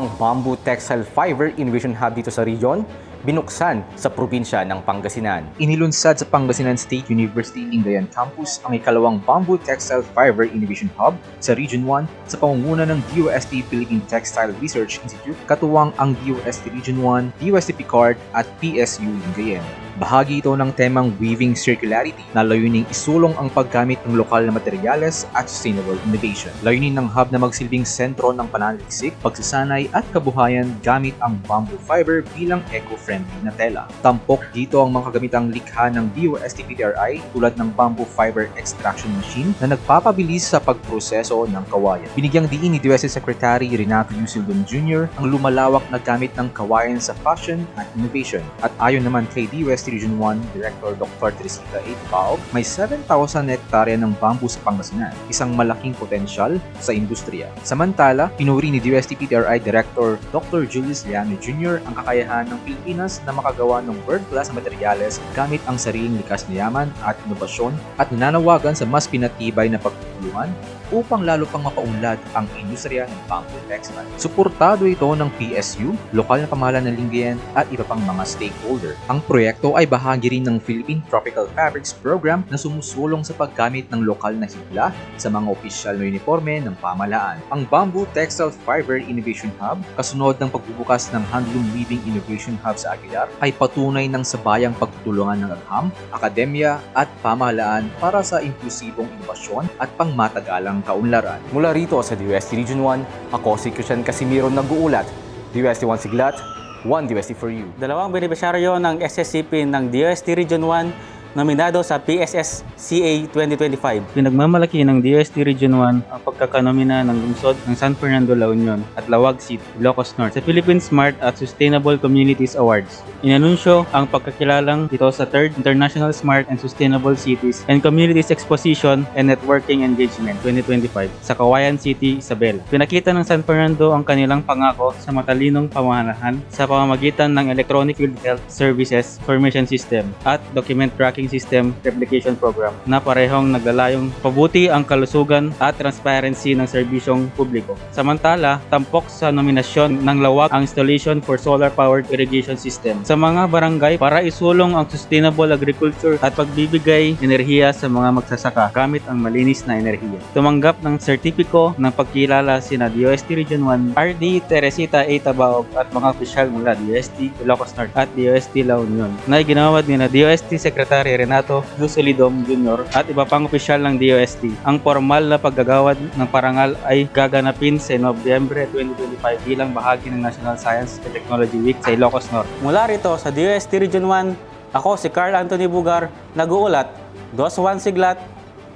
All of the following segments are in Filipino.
ikalawang Bamboo Textile Fiber Innovation Hub dito sa region, binuksan sa probinsya ng Pangasinan. Inilunsad sa Pangasinan State University Lingayen Campus ang ikalawang Bamboo Textile Fiber Innovation Hub sa Region 1 sa pangunguna ng DOST Philippine Textile Research Institute, katuwang ang DOST Region 1, DOST Picard at PSU Lingayen. Bahagi ito ng temang Weaving Circularity na layuning isulong ang paggamit ng lokal na materyales at sustainable innovation. Layunin ng hub na magsilbing sentro ng pananaliksik, pagsasanay at kabuhayan gamit ang bamboo fiber bilang eco-friendly na tela. Tampok dito ang mga kagamitang likha ng DOST-PTRI tulad ng bamboo fiber extraction machine na nagpapabilis sa pagproseso ng kawayan. Binigyang diin ni DOST Secretary Renato U. Silvon Jr. ang lumalawak na gamit ng kawayan sa fashion at innovation. At ayon naman kay DOST Region 1 Director Dr. Teresita A. Baog, may 7,000 hektarya ng bamboo sa Pangasinan, isang malaking potensyal sa industriya. Samantala, pinuri ni DOST-PTRI Director Dr. Julius Liano Jr. ang kakayahan ng Pilipinas na makagawa ng world-class na materyales gamit ang sariling likas na yaman at inobasyon at nananawagan sa mas pinatibay na pagtutulungan upang lalo pang mapaunlad ang industriya ng bamboo textile. Suportado ito ng PSU, lokal na pamahalaan ng Lingayen at iba pang mga stakeholder. Ang proyekto ay bahagi rin ng Philippine Tropical Fabrics Program na sumusulong sa paggamit ng lokal na hibla sa mga opisyal na uniforme ng pamahalaan. Ang Bamboo Textile Fiber Innovation Hub, kasunod ng pagbubukas ng Handloom Weaving Innovation Hub sa Aguilar, ay patunay ng sabayang pagtutulungan ng agham, akademya at pamahalaan para sa inklusibong inobasyon at pangmatagalang kaunlaran. Mula rito sa DOST Region 1, ako si Christian Casimiro nag-uulat. DOST 1 Siglat, 1 DOST for you. Dalawang benepisyaryo ng SSCP ng DOST Region 1 nominado sa PSSCA 2025. Pinagmamalaki ng DOST Region 1 ang pagkakanomina ng lungsod ng San Fernando, La Union at Lawag City, Ilocos Norte sa Philippine Smart at Sustainable Communities Awards. Inanunsyo ang pagkakilalang ito sa 3rd International Smart and Sustainable Cities and Communities Exposition and Networking Engagement 2025 sa Cauayan City, Isabela. Pinakita ng San Fernando ang kanilang pangako sa matalinong pamahalahan sa pamamagitan ng Electronic Field Health Services Information System at Document Tracking System Replication Program na parehong naglalayong pabuti ang kalusugan at transparency ng serbisyong publiko. Samantala, tampok sa nominasyon ng Lawag ang installation for solar-powered irrigation system sa mga barangay para isulong ang sustainable agriculture at pagbibigay enerhiya sa mga magsasaka gamit ang malinis na enerhiya. Tumanggap ng sertipiko ng pagkilala sina DOST Region 1, RD Teresita A. Tabaog at mga opisyal mula DOST Ilocos Norte at DOST La Union na ginawad ni na DOST Secretary Renato Ducelidom Jr. at iba pang opisyal ng DOST. Ang formal na paggagawad ng parangal ay gaganapin sa Nobyembre 2025 bilang bahagi ng National Science and Technology Week sa Ilocos Norte. Mula rito sa DOST Region 1, ako si Carl Anthony Bugar, nag-uulat, DOS 1 Siglat,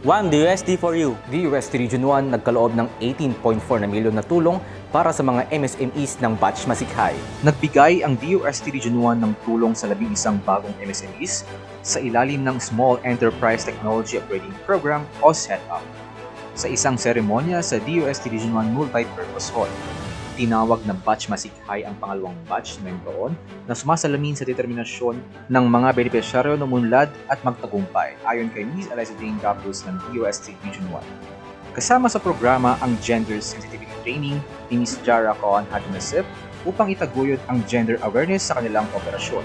1 DOST for you. DOST Region 1 nagkaloob ng 18.4 na milyon na tulong para sa mga MSMEs ng Batch Masikhay. Nagbigay ang DOST Region 1 ng tulong sa 11 bagong MSMEs sa ilalim ng Small Enterprise Technology Upgrading Program o SETUP sa isang seremonya sa DOST Region 1 Multipurpose Hall. Tinawag na Batch Masikhay ang pangalawang batch ngayong taon na sumasalamin sa determinasyon ng mga benepisyaryo na umunlad at magtagumpay ayon kay Ms. Eliza Jane Gapus ng DOST Region 1. Kasama sa programa ang Gender Sensitivity Training ni Ms. Jara Coan Hadinasip upang itaguyod ang gender awareness sa kanilang operasyon.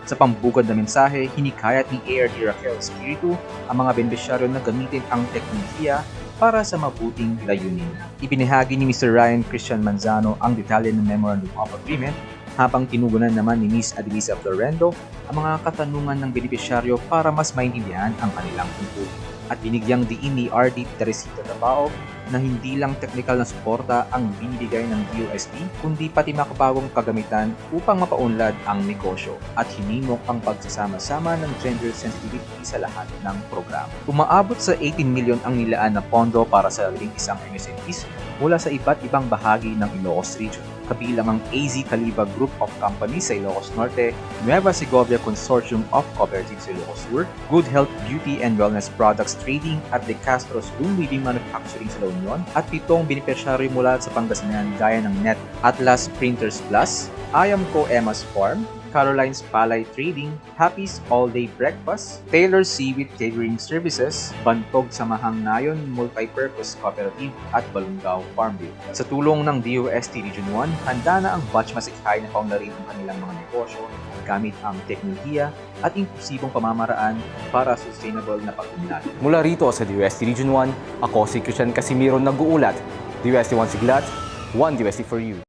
Sa pambukod na mensahe, hinikayat ni ARD Raquel Espiritu ang mga benepisyaryo na gamitin ang teknolohiya para sa mabuting layunin. Ibinahagi ni Mr. Ryan Christian Manzano ang detalye ng Memorandum of Agreement habang tinugunan naman ni Ms. Adelisa Florendo ang mga katanungan ng benepisyaryo para mas maintindihan ang kanilang tungkulin. At binigyang diin ni RD Teresita Tabaog na hindi lang technical na suporta ang binibigay ng DOST, kundi pati makabagong kagamitan upang mapaunlad ang negosyo at hinimok ang pagsasama-sama ng gender sensitivity sa lahat ng programa. Umaabot sa 18 milyon ang nilaan na pondo para sa 11 MSMEs mula sa iba't ibang bahagi ng Ilocos Region. Kabilang ang AZ Caliba Group of Companies sa Ilocos Norte, Nueva Segovia Consortium of Cooperatives sa Ilocos Sur, Good Health Beauty and Wellness Products Trading at De Castro's Loom Weaving Manufacturing sa La Union at 7 benepisyaryo mula sa Pangasinan gaya ng Net Atlas Printers Plus, Ayamco Emma's Farm, Caroline's Palay Trading, Happy's All-Day Breakfast, Taylor's Seaweed Catering Services, Bantog Samahang Nayon Multipurpose Cooperative at Balungao Farm Bill. Sa tulong ng DOST Region 1, handa na ang batch masikhay na paunlarin ang kanilang mga negosyo gamit ang teknolohiya at inklusibong pamamaraan para sustainable na pag-unlad. Mula rito sa DOST Region 1, ako si Christian Casimiro nag-uulat. DOST 1 Siglat, 1 DOST for you.